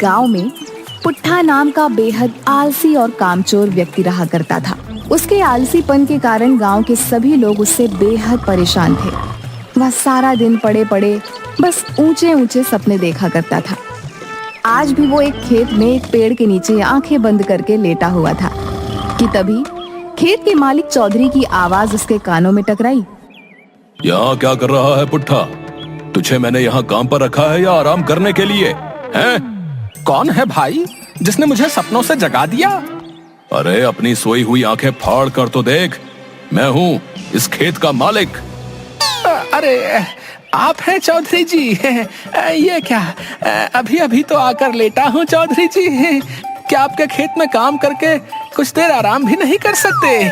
गांव में पुट्ठा नाम का बेहद आलसी और कामचोर व्यक्ति रहा करता था। उसके आलसीपन के कारण गांव के सभी लोग उससे बेहद परेशान थे। वह सारा दिन पड़े पड़े बस ऊंचे ऊंचे सपने देखा करता था। आज भी वो एक खेत में एक पेड़ के नीचे आंखें बंद करके लेटा हुआ था कि तभी खेत के मालिक चौधरी की आवाज उसके कानों में टकराई। यहाँ क्या कर रहा है पुट्ठा? तुझे मैंने यहाँ काम पर रखा है या आराम करने के लिए? हैं? कौन है भाई जिसने मुझे सपनों से जगा दिया? अरे अपनी सोई हुई आंखें फाड़ कर तो देख, मैं हूँ इस खेत का मालिक। अरे आप हैं चौधरी जी? ये क्या, अभी अभी तो आकर लेटा हूँ चौधरी जी। क्या आपके खेत में काम करके कुछ देर आराम भी नहीं कर सकते?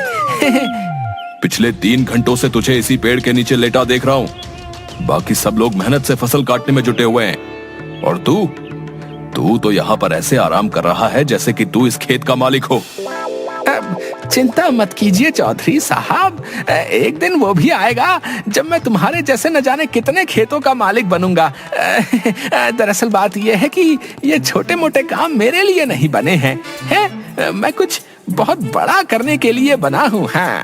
पिछले 3 घंटों से तुझे इसी पेड़ के नीचे लेटा देख रहा हूँ। बाकी सब लोग मेहनत से फसल काटने में जुटे हुए हैं और तू तो यहाँ पर ऐसे आराम कर रहा है जैसे कि तू इस खेत का मालिक हो। चिंता मत कीजिए चौधरी साहब, एक दिन वो भी आएगा जब मैं तुम्हारे जैसे न जाने कितने खेतों का मालिक बनूंगा। दरअसल बात यह है कि ये छोटे मोटे काम मेरे लिए नहीं बने हैं, मैं कुछ बहुत बड़ा करने के लिए बना हूँ। हाँ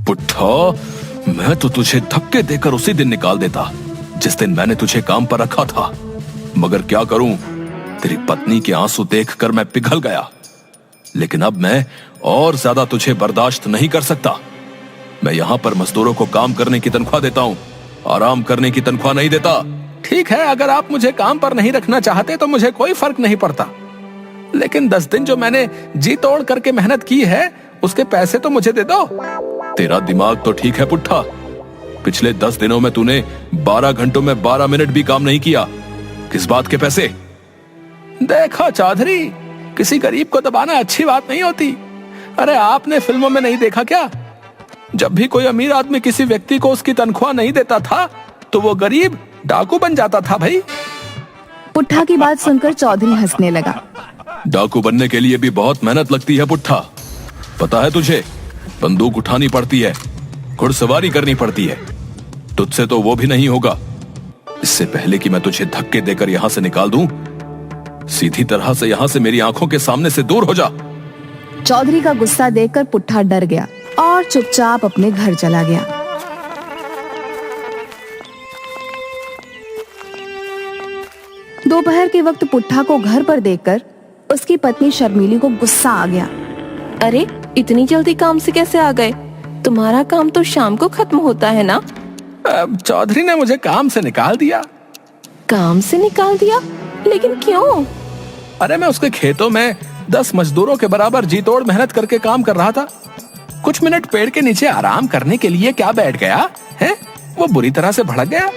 पुट्ठा, मैं तो तुझे धक्के देकर उसी दिन निकाल देता जिस दिन मैंने तुझे काम पर रखा था, मगर क्या करूं, तेरी पत्नी के आंसू देखकर मैं पिघल गया। लेकिन अब मैं और ज्यादा तुझे बर्दाश्त नहीं कर सकता। मैं यहाँ पर मजदूरों को काम करने की तनख्वाह देता हूँ, आराम करने की तनख्वाह नहीं देता। ठीक है, अगर आप मुझे काम पर नहीं रखना चाहते तो मुझे कोई फर्क नहीं पड़ता, लेकिन 10 दिन जो मैंने जी तोड़ करके मेहनत की है उसके पैसे तो मुझे दे दो। तेरा दिमाग तो ठीक है पुट्ठा, पिछले 10 दिनों में तूने 12 घंटों में 12 मिनट भी काम नहीं किया। किस बात के पैसे? देखो चौधरी, किसी गरीब को दबाना अच्छी बात नहीं होती। अरे आपने फिल्मों में नहीं देखा क्या, जब भी कोई अमीर आदमी किसी व्यक्ति को उसकी तनख्वाह नहीं देता था तो वो गरीब डाकू बन जाता था। भाई पुट्ठा की बात सुनकर चौधरी हंसने लगा। डाकू बनने के लिए भी बहुत मेहनत लगती है पुट्ठा, पता है तुझे? बंदूक उठानी पड़ती है, घुड़सवारी करनी पड़ती है। तुझसे तो वो भी नहीं होगा। इससे पहले कि मैं तुझे धक्के देकर यहां से निकाल दूं, सीधी तरह से यहां से मेरी आंखों के सामने से दूर हो जा। चौधरी का गुस्सा देखकर पुट्ठा डर गया और चुपचाप अपने घर चला गया। दोपहर के वक्त पुट्ठा को घर पर देखकर उसकी पत्नी शर्मिली को गुस्सा आ गया। अरे इतनी जल्दी काम से कैसे आ गए? तुम्हारा काम तो शाम को खत्म होता है ना? चौधरी ने मुझे काम से निकाल दिया। काम से निकाल दिया? लेकिन क्यों? अरे मैं उसके खेतों में 10 मजदूरों के बराबर जी तोड़ मेहनत करके काम कर रहा था। कुछ मिनट पेड़ के नीचे आराम करने के लिए क्या बैठ गया है, वो बुरी तरह से भड़क गया।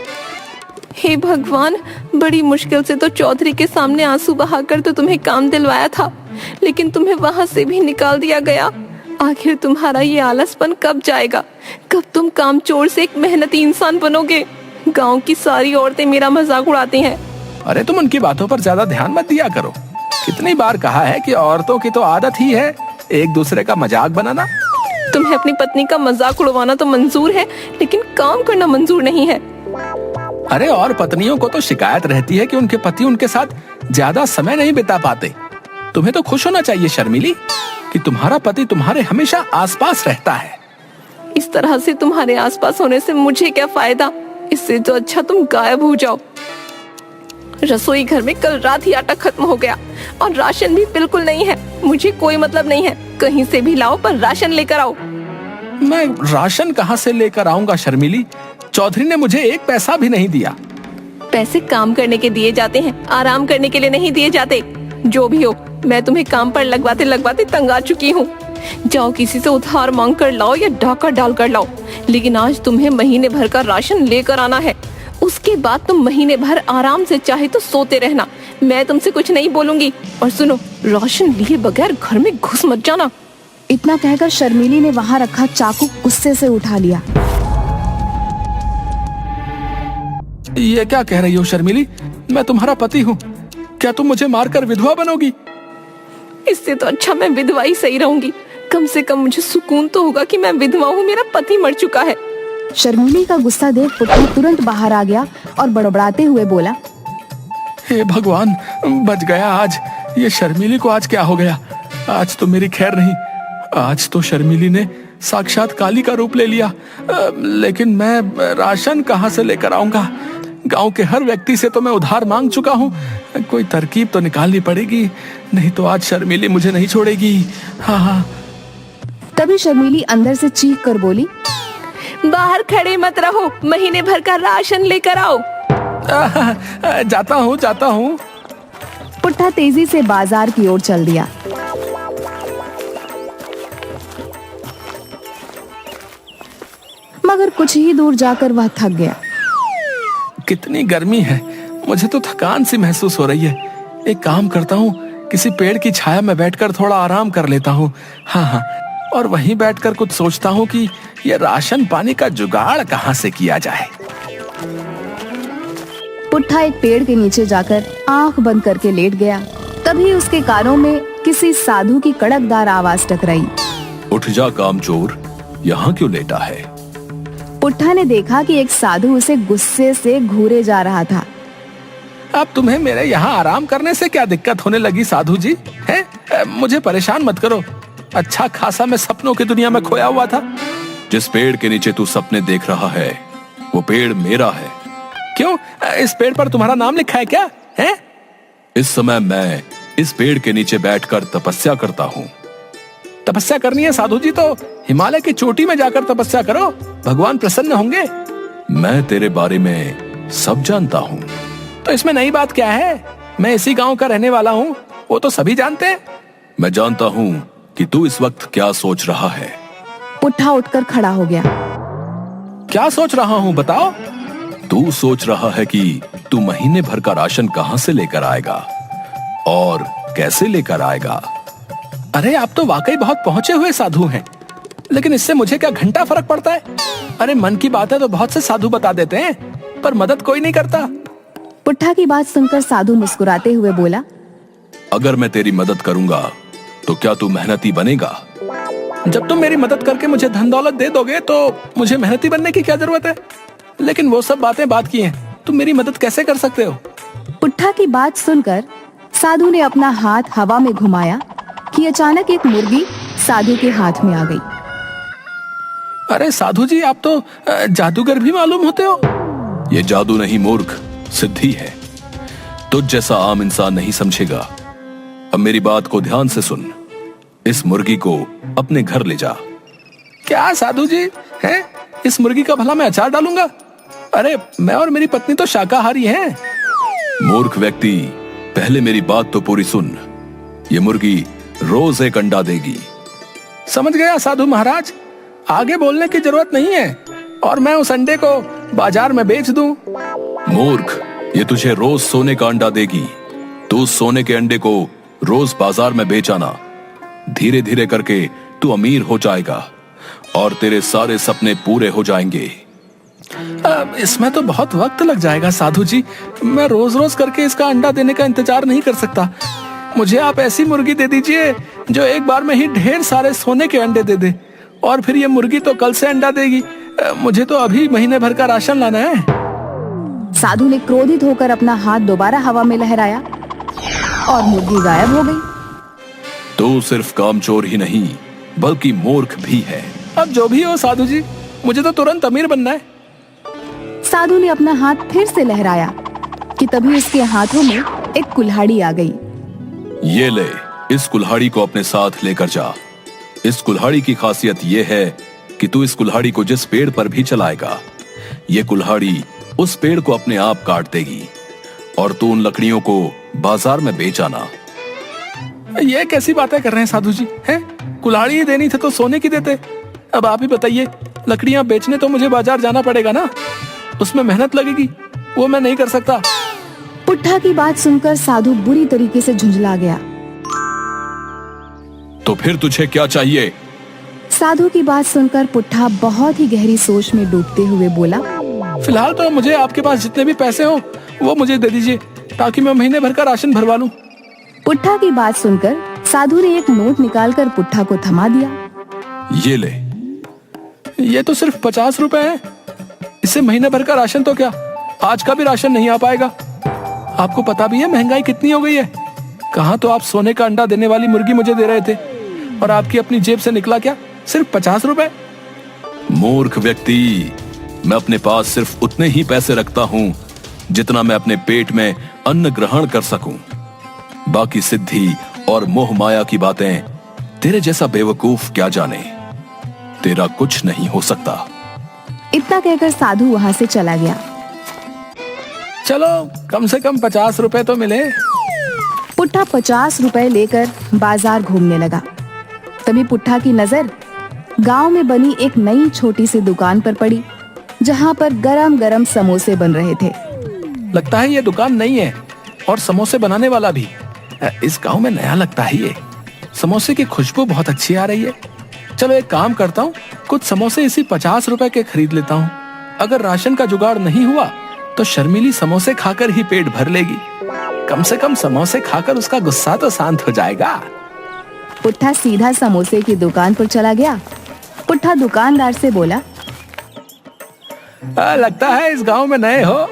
हे भगवान, बड़ी मुश्किल से तो चौधरी के सामने आंसू बहाकर तो तुम्हें काम दिलवाया था, लेकिन तुम्हें वहां से भी निकाल दिया गया। आखिर तुम्हारा ये आलसपन कब जाएगा? कब तुम कामचोर से एक मेहनती इंसान बनोगे? गांव की सारी औरतें मेरा मजाक उड़ाती हैं। अरे तुम उनकी बातों पर ज्यादा ध्यान मत दिया करो। कितनी बार कहा है कि औरतों की तो आदत ही है एक दूसरे का मजाक बनाना। तुम्हें अपनी पत्नी का मजाक उड़वाना तो मंजूर है, लेकिन काम करना मंजूर नहीं है। अरे और पत्नियों को तो शिकायत रहती है कि उनके पति उनके साथ ज्यादा समय नहीं बिता पाते। तुम्हें तो खुश होना चाहिए शर्मिली कि तुम्हारा पति तुम्हारे हमेशा आसपास रहता है। इस तरह से तुम्हारे आसपास होने से मुझे क्या फायदा? इससे तो अच्छा तुम गायब हो जाओ। रसोई घर में कल रात ही आटा खत्म हो गया और राशन भी बिल्कुल नहीं है। मुझे कोई मतलब नहीं है, कहीं से भी लाओ पर राशन लेकर आओ। मैं राशन कहाँ से लेकर आऊंगा शर्मिली? चौधरी ने मुझे 1 पैसा भी नहीं दिया। पैसे काम करने के दिए जाते हैं, आराम करने के लिए नहीं दिए जाते। जो भी हो, मैं तुम्हें काम पर लगवाते लगवाते तंग आ चुकी हूँ। जाओ किसी से उधार मांग कर लाओ या डाका डाल कर लाओ, लेकिन आज तुम्हें महीने भर का राशन लेकर आना है। उसके बाद तुम महीने भर आराम से चाहे तो सोते रहना। मैं तुमसे कुछ नहीं बोलूंगी। और सुनो, राशन लिए बगैर घर में घुस मत जाना। इतना कहकर शर्मिली ने वहां रखा चाकू गुस्से से उठा लिया। ये क्या कह रही हो शर्मिली? मैं तुम्हारा पति हूँ, क्या तुम मुझे मारकर विधवा बनोगी? इससे तो अच्छा मैं विधवा ही सही रहूंगी। कम से कम मुझे सुकून तो होगा कि मैं विधवा हूँ, मेरा पति मर चुका है। शर्मिली का गुस्सा देख पुट्ठा तुरंत बाहर आ गया और बड़बड़ाते हुए बोला, हे भगवान, बच गया आज। ये शर्मिली को आज क्या हो गया? आज तो मेरी खैर नहीं। आज तो शर्मिली ने साक्षात काली का रूप ले लिया। लेकिन मैं राशन कहाँ से लेकर आऊंगा? गांव के हर व्यक्ति से तो मैं उधार मांग चुका हूँ। कोई तरकीब तो निकालनी पड़ेगी, नहीं तो आज शर्मिली मुझे नहीं छोड़ेगी। हाँ। तभी शर्मिली अंदर से चीख कर बोली, बाहर खड़े मत रहो, महीने भर का राशन लेकर आओ। जाता हूँ। पुट्ठा तेजी से बाजार की ओर चल दिया। मगर कुछ ही दूर जाकर वह थक गया। कितनी गर्मी है, मुझे तो थकान सी महसूस हो रही है। एक काम करता हूँ, किसी पेड़ की छाया में बैठकर थोड़ा आराम कर लेता हूँ। हाँ, और वहीं बैठकर कुछ सोचता हूँ कि ये राशन पानी का जुगाड़ कहाँ से किया जाए। पुट्ठा एक पेड़ के नीचे जाकर आंख बंद करके लेट गया। तभी उसके कानों में किसी साधु की कड़कदार आवाज टकराई। उठ जा कामचोर, यहाँ क्यों लेटा है? पुट्ठा ने देखा कि एक साधु उसे गुस्से से घूरे जा रहा था। अब तुम्हें मेरे यहाँ आराम करने से क्या दिक्कत होने लगी साधु जी? हैं? मुझे परेशान मत करो। अच्छा खासा मैं सपनों की दुनिया में खोया हुआ था। जिस पेड़ के नीचे तू सपने देख रहा है वो पेड़ मेरा है। क्यों? इस पेड़ पर तुम्हारा नाम लिखा है क्या? हैं? इस समय मैं इस पेड़ के नीचे बैठकर तपस्या करता हूँ। तपस्या करनी है साधु जी तो हिमालय की चोटी में जाकर तपस्या करो, भगवान प्रसन्न होंगे। मैं तेरे बारे में सब जानता हूँ। तो इसमें नई बात क्या है? मैं इसी गांव का रहने वाला हूँ, वो तो सभी जानते हैं। मैं जानता हूँ कि तू इस वक्त क्या सोच रहा है। पुट्ठा उठकर खड़ा हो गया। क्या सोच रहा हूँ बताओ? तू सोच रहा है कि तू महीने भर का राशन कहाँ से लेकर आएगा और कैसे लेकर आएगा। अरे आप तो वाकई बहुत पहुंचे हुए साधु हैं, लेकिन इससे मुझे क्या घंटा फर्क पड़ता है? अरे मन की बात है तो बहुत से साधु बता देते हैं, पर मदद कोई नहीं करता। पुट्ठा की बात सुनकर साधु मुस्कुराते हुए बोला, अगर मैं तेरी मदद करूंगा तो क्या तू मेहनती बनेगा? जब तुम मेरी मदद करके मुझे धन दौलत दे दोगे तो मुझे मेहनती बनने की क्या जरूरत है? लेकिन वो सब बातें बात की हैं, तुम मेरी मदद कैसे कर सकते हो? पुट्ठा की बात सुनकर साधु ने अपना हाथ हवा में घुमाया कि अचानक एक मुर्गी साधु के हाथ में आ गई। अरे साधु जी, आप तो जादूगर भी मालूम होते हो। ये जादू नहीं मूर्ख, सिद्धि है। तुझ जैसा आम इंसान नहीं समझेगा। अब मेरी बात को ध्यान से सुन। इस मुर्गी को अपने घर ले जा। क्या साधु जी हैं? इस मुर्गी का भला मैं अचार डालूंगा? अरे मैं और मेरी पत्नी तो शाकाहारी हैं। मूर्ख व्यक्ति, पहले मेरी बात तो पूरी सुन। ये मुर्गी रोज एक अंडा देगी। समझ गया साधु महाराज, आगे बोलने की जरूरत नहीं है। और मैं उस अंडे को बाजार में बेच दूं? मूर्ख, ये तुझे रोज सोने का अंडा देगी। तू उस सोने के अंडे को रोज बाजार में बेच आना। धीरे धीरे करके तू अमीर हो जाएगा और तेरे सारे सपने पूरे हो जाएंगे। इसमें तो बहुत वक्त लग जाएगा साधु जी। मैं रोज रोज करके इसका अंडा देने का इंतजार नहीं कर सकता। मुझे आप ऐसी मुर्गी दे दीजिए जो एक बार में ही ढेर सारे सोने के अंडे दे दे, और फिर ये मुर्गी तो कल से अंडा देगी। मुझे तो अभी महीने भर का राशन लाना है। साधु ने क्रोधित होकर अपना हाथ दोबारा हवा में लहराया और मुर्गी गायब हो गई। तू सिर्फ कामचोर ही नहीं बल्कि मूर्ख भी है। अब जो भी हो साधु जी, मुझे तो तुरंत अमीर बनना है। साधु ने अपना हाथ फिर से लहराया कि तभी उसके हाथों में एक कुल्हाड़ी आ गई। ये ले, इस कुल्हाड़ी को अपने साथ लेकर जा। इस कुल्हाड़ी की खासियत ये है कि तू इस कुल्हाड़ी को जिस पेड़ पर भी चलाएगा, ये कुल्हाड़ी उस पेड़ को अपने आप काट देगी और तू उन लकड़ियों को बाजार में बेच आना। ये कैसी बातें कर रहे हैं साधु जी? हैं? कुल्हाड़ी ही देनी थी तो सोने की देते। अब आप ही बताइए, लकड़ियां बेचने तो मुझे बाजार जाना पड़ेगा ना, उसमें मेहनत लगेगी, वो मैं नहीं कर सकता। पुट्ठा की बात सुनकर साधु बुरी तरीके से झुंझला गया। तो फिर तुझे क्या चाहिए? साधु की बात सुनकर पुट्ठा बहुत ही गहरी सोच में डूबते हुए बोला, फिलहाल तो मुझे आपके पास जितने भी पैसे हो वो मुझे दे दीजिए, ताकि मैं महीने भर का राशन भरवा लूं। पुट्ठा की बात सुनकर साधु ने एक नोट निकालकर पुट्ठा को थमा दिया। ये ले। ये तो सिर्फ 50 रुपए है। इससे महीने भर का राशन तो क्या, आज का भी राशन नहीं आ पाएगा। आपको पता भी है महंगाई कितनी हो गई है? कहाँ तो आप सोने का अंडा देने वाली मुर्गी मुझे दे रहे थे, और आपकी अपनी जेब से निकला क्या सिर्फ 50 रुपए? मूर्ख व्यक्ति, मैं अपने पास सिर्फ उतने ही पैसे रखता हूं जितना मैं अपने पेट में अन्न ग्रहण कर सकूं। बाकी सिद्धि और मोह माया की बातें तेरे जैसा बेवकूफ क्या जाने। तेरा कुछ नहीं हो सकता। इतना कहकर साधु वहां से चला गया। चलो कम से कम 50 रुपए तो मिले। पुट्ठा 50 रुपए लेकर बाजार घूमने लगा। तभी पुट्ठा की नजर गांव में बनी एक नई छोटी सी दुकान पर पड़ी, जहां पर गरम गरम समोसे बन रहे थे। लगता है ये दुकान नई है और समोसे बनाने वाला भी इस गांव में नया लगता है। ये समोसे की खुशबू बहुत अच्छी आ रही है। चलो एक काम करता हूँ, कुछ समोसे इसी 50 रुपए के खरीद लेता हूँ। अगर राशन का जुगाड़ नहीं हुआ तो शर्मिली समोसे खाकर ही पेट भर लेगी। कम से कम समोसे खाकर उसका गुस्सा तो शांत हो जाएगा। पुट्ठा सीधा समोसे की दुकान पर चला गया। पुट्ठा दुकानदार से बोला, लगता है इस गांव में नए हो।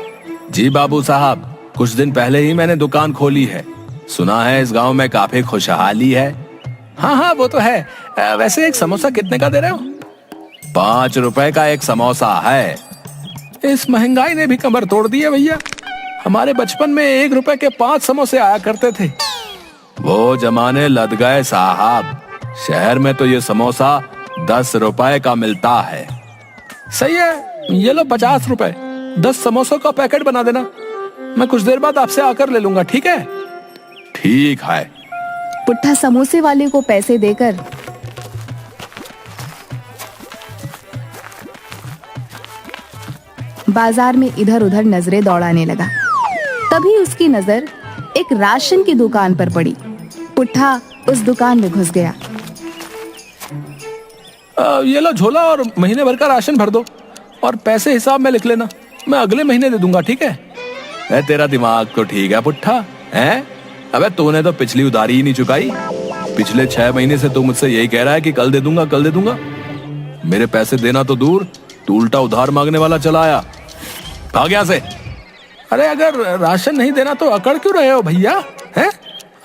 जी बाबू साहब, कुछ दिन पहले ही मैंने दुकान खोली है। सुना है इस गांव में काफी खुशहाली है। हाँ हाँ वो तो है। वैसे एक समोसा कितने का दे रहे हो? 5 रुपए का एक समोसा है। इस महंगाई ने भी कमर तोड़ दी है भैया। हमारे बचपन में 1 रुपए के 5 समोसे आया करते थे। वो जमाने लद गए साहब। शहर में तो ये समोसा 10 रुपए का मिलता है। सही है, ये लो 50 रुपए। 10 समोसों का पैकेट बना देना। मैं कुछ देर बाद आपसे आकर ले लूंगा, ठीक है? ठीक है। पुट्ठा समोसे वाले को पैसे देकर बाजार में इधर उधर नजरें दौड़ाने लगा। तभी उसकी नजर एक राशन की दुकान पर पड़ी। पुट्ठा उस दुकान में घुस गया। ये लो झोला और महीने भर का राशन भर दो, और पैसे हिसाब में लिख लेना। मैं अगले महीने दे दूंगा, ठीक है? तेरा दिमाग तो ठीक है पुट्ठा, हैं? अबे तूने तो पिछली उधारी ही नहीं चुकाई। पिछले 6 महीने से तू मुझसे यही कह रहा है कि कल दे दूंगा, कल दे दूंगा। मेरे पैसे देना तो दूर, तू उल्टा उधार मांगने वाला चला आया। भाग यहाँ से। अरे अगर राशन नहीं देना तो अकड़ क्यों रहे हो भैया? हैं?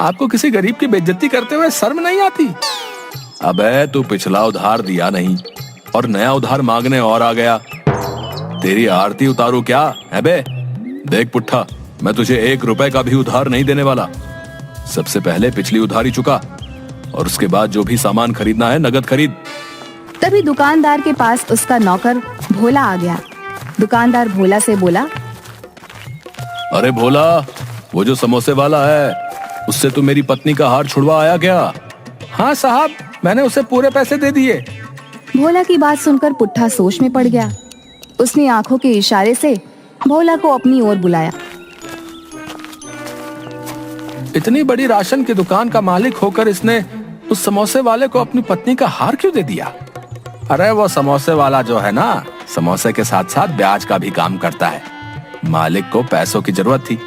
आपको किसी गरीब की बेइज्जती करते हुए शर्म नहीं आती? अबे तू पिछला उधार दिया नहीं और नया उधार मांगने और आ गया। तेरी आरती उतारू क्या है बे? देख पुट्ठा, मैं तुझे 1 रुपए का भी उधार नहीं देने वाला। सबसे पहले पिछली उधारी चुका, और उसके बाद जो भी सामान खरीदना है नगद खरीद। तभी दुकानदार के पास उसका नौकर भोला आ गया। दुकानदार भोला से बोला, अरे भोला, वो जो समोसे वाला है, उससे तू मेरी पत्नी का हार छुड़वा आया क्या? हाँ साहब, मैंने उसे पूरे पैसे दे दिए। भोला की बात सुनकर पुट्ठा सोच में पड़ गया। उसने आंखों के इशारे से भोला को अपनी ओर बुलाया। इतनी बड़ी राशन की दुकान का मालिक होकर इसने उस समोसे वाले को अपनी पत्नी का हार क्यों दे दिया? अरे वो समोसे वाला जो है ना, समोसे के साथ साथ ब्याज का भी काम करता है। मालिक को पैसों की जरूरत थी,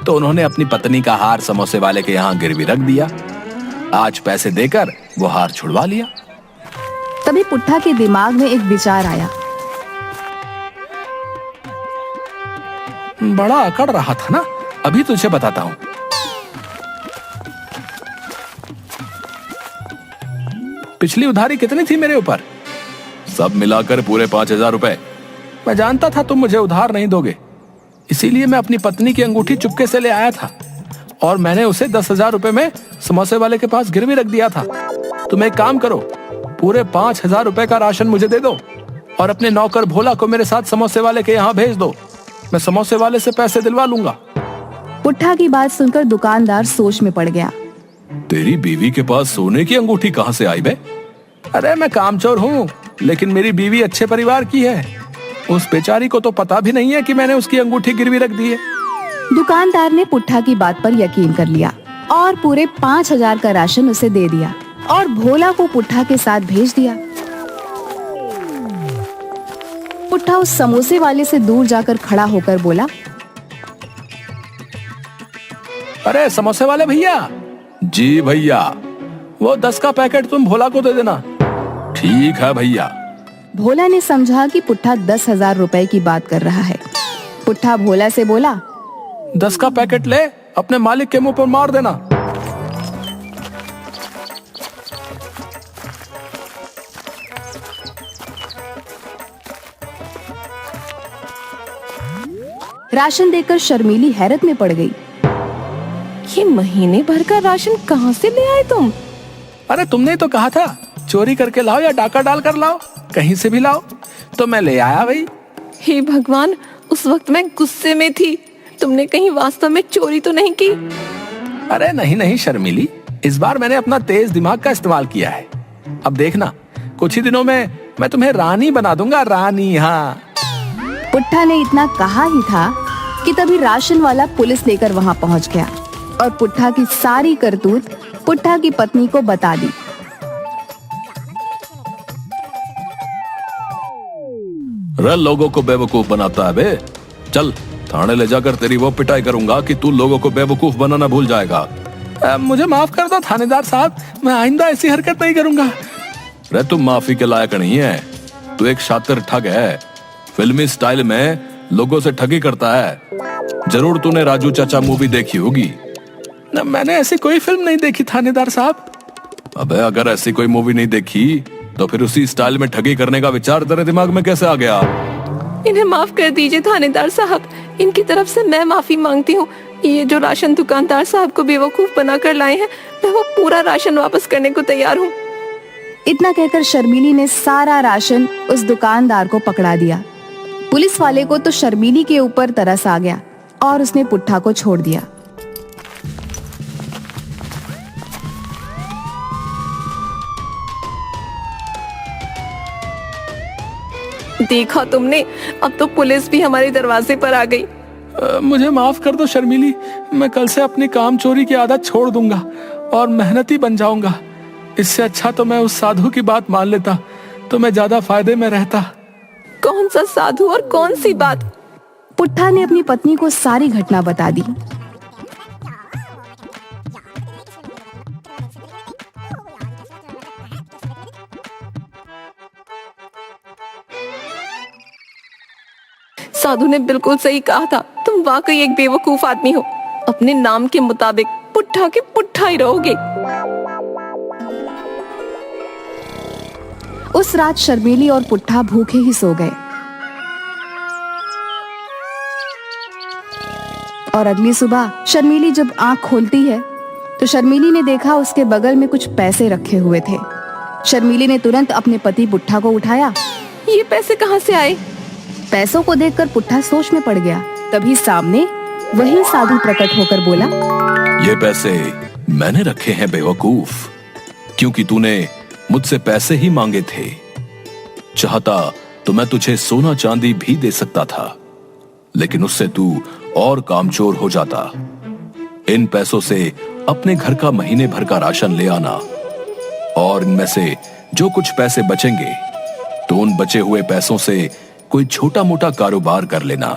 तो उन्होंने अपनी पत्नी का हार समोसे वाले के यहाँ गिरवी रख दिया। आज पैसे देकर वो हार छुड़वा लिया। तभी पुट्ठा के दिमाग में एक विचार आया। बड़ा अकड़ रहा था ना, अभी तुझे बताता हूँ। पिछली उधारी कितनी थी मेरे ऊपर? सब मिलाकर पूरे 5000 रुपए। मैं जानता था तुम मुझे उधार नहीं दोगे, इसीलिए मैं अपनी पत्नी की अंगूठी चुपके से ले आया था, और मैंने उसे 10,000 रुपए में समोसे वाले के पास गिरवी रख दिया था। तुम एक काम करो, पूरे 5,000 रुपए का राशन मुझे दे दो, और अपने नौकर भोला को मेरे साथ समोसे वाले के यहाँ भेज दो। मैं समोसे वाले से पैसे दिलवा लूंगा। पुट्ठा की बात सुनकर दुकानदार सोच में पड़ गया। तेरी बीवी के पास सोने की अंगूठी कहाँ से आई बे? अरे मैं कामचोर हूँ, लेकिन मेरी बीवी अच्छे परिवार की है। उस बेचारी को तो पता भी नहीं है कि मैंने उसकी अंगूठी गिरवी रख दी है। दुकानदार ने पुट्ठा की बात पर यकीन कर लिया और पूरे 5,000 का राशन उसे दे दिया और भोला को पुट्ठा के साथ भेज दिया। पुट्ठा उस समोसे वाले से दूर जाकर खड़ा होकर बोला, अरे समोसे वाले भैया। जी भैया। वो 10 का पैकेट तुम भोला को दे देना। ठीक है भैया। भोला ने समझा कि पुट्ठा 10,000 रुपए की बात कर रहा है। पुट्ठा भोला से बोला, 10 का पैकेट ले, अपने मालिक के मुंह पर मार देना। राशन देकर शर्मीली हैरत में पड़ गई। ये महीने भर का राशन कहाँ से ले आए तुम? अरे तुमने ही तो कहा था चोरी करके लाओ या डाका डाल कर लाओ, कहीं से भी लाओ, तो मैं ले आया भाई। हे भगवान, उस वक्त मैं गुस्से में थी। तुमने कहीं वास्तव में चोरी तो नहीं की? अरे नहीं नहीं शर्मीली, इस बार मैंने अपना तेज दिमाग का इस्तेमाल किया है। अब देखना, कुछ ही दिनों में मैं तुम्हें रानी बना दूंगा, रानी। हाँ। पुट्ठा ने इतना कहा ही था कि तभी राशन वाला पुलिस लेकर वहां पहुंच गया और पुट्ठा की सारी करतूत पुट्ठा की पत्नी को बता दी। रे लोगों को बेवकूफ बनाता है बे। चल थाने ले जाकर तेरी वो पिटाई करूंगा कि तू लोगों को बेवकूफ बनाना भूल जाएगा। मुझे माफ कर दो थानेदार साहब, मैं आइंदा ऐसी हरकत नहीं करूंगा। रे तू माफी के लायक नहीं है, तू एक शातिर ठग है। फिल्मी स्टाइल में लोगों से ठगी करता है। जरूर तूने राजू चाचा मूवी देखी होगी। न, मैंने ऐसी कोई फिल्म नहीं देखी थानेदार साहब। अबे अगर ऐसी कोई मूवी नहीं देखी तो फिर उसी स्टाइल में ठगी करने का विचार तेरे दिमाग में कैसे आ गया? इन्हें माफ कर दीजिए थानेदार साहब, इनकी तरफ से मैं माफी मांगती हूँ। ये जो राशन दुकानदार साहब को बेवकूफ बनाकर लाए हैं, मैं वो पूरा राशन वापस करने को तैयार हूँ। इतना कहकर शर्मीली ने सारा राशन उस दुकानदार को पकड़ा दिया। पुलिस वाले को तो शर्मीली के ऊपर तरस आ गया और उसने पुट्ठा को छोड़ दिया। देखा तुमने, अब तो पुलिस भी हमारे दरवाजे पर आ गई। मुझे माफ कर दो शर्मीली, मैं कल से अपनी काम चोरी की आदत छोड़ दूंगा और मेहनती बन जाऊंगा। इससे अच्छा तो मैं उस साधु की बात मान लेता तो मैं ज्यादा फायदे में रहता। कौन सा साधु और कौन सी बात? पुट्ठा ने अपनी पत्नी को सारी घटना बता दी। साधु ने बिल्कुल सही कहा था, तुम वाकई एक बेवकूफ आदमी हो। अपने नाम के मुताबिक पुट्ठा के पुट्ठा ही रहोगे। उस रात शर्मीली और पुट्ठा भूखे ही सो गए और अगली सुबह शर्मीली जब आंख खोलती है तो शर्मीली ने देखा उसके बगल में कुछ पैसे रखे हुए थे। शर्मीली ने तुरंत अपने पति पुट्ठा को उठाया। ये पैसे कहाँ से आए? पैसों को देखकर पुट्ठा सोच में पड़ गया। तभी सामने वही साधु प्रकट होकर बोला, ये पैसे मैंने रखे हैं बेवकूफ, क्योंकि तूने मुझसे पैसे ही मांगे थे। चाहता तो मैं तुझे सोना चांदी भी दे सकता था, लेकिन उससे तू और कामचोर हो जाता। इन पैसों से अपने घर का महीने भर का राशन ले आना और इनमें से जो कुछ पैसे बचेंगे तो उन बचे हुए पैसों से कोई छोटा मोटा कारोबार कर लेना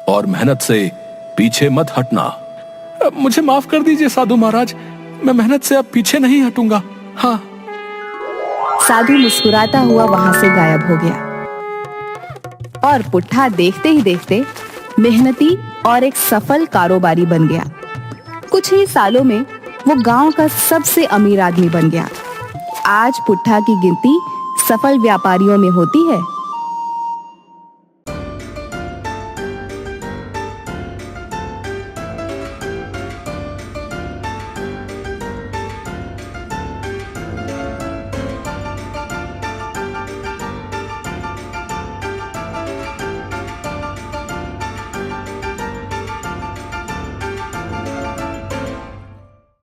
और मेहनत से पीछे मत हटना। मुझे माफ कर दीजिए साधु महाराज, मैं मेहनत से अब पीछे नहीं हटूंगा। हाँ। साधु मुस्कुराता हुआ वहां से गायब हो गया और पुट्ठा देखते ही देखते मेहनती और एक सफल कारोबारी बन गया। कुछ ही सालों में वो गांव का सबसे अमीर आदमी बन गया। आज पुट्ठा की गिनती सफल व्यापारियों में होती है।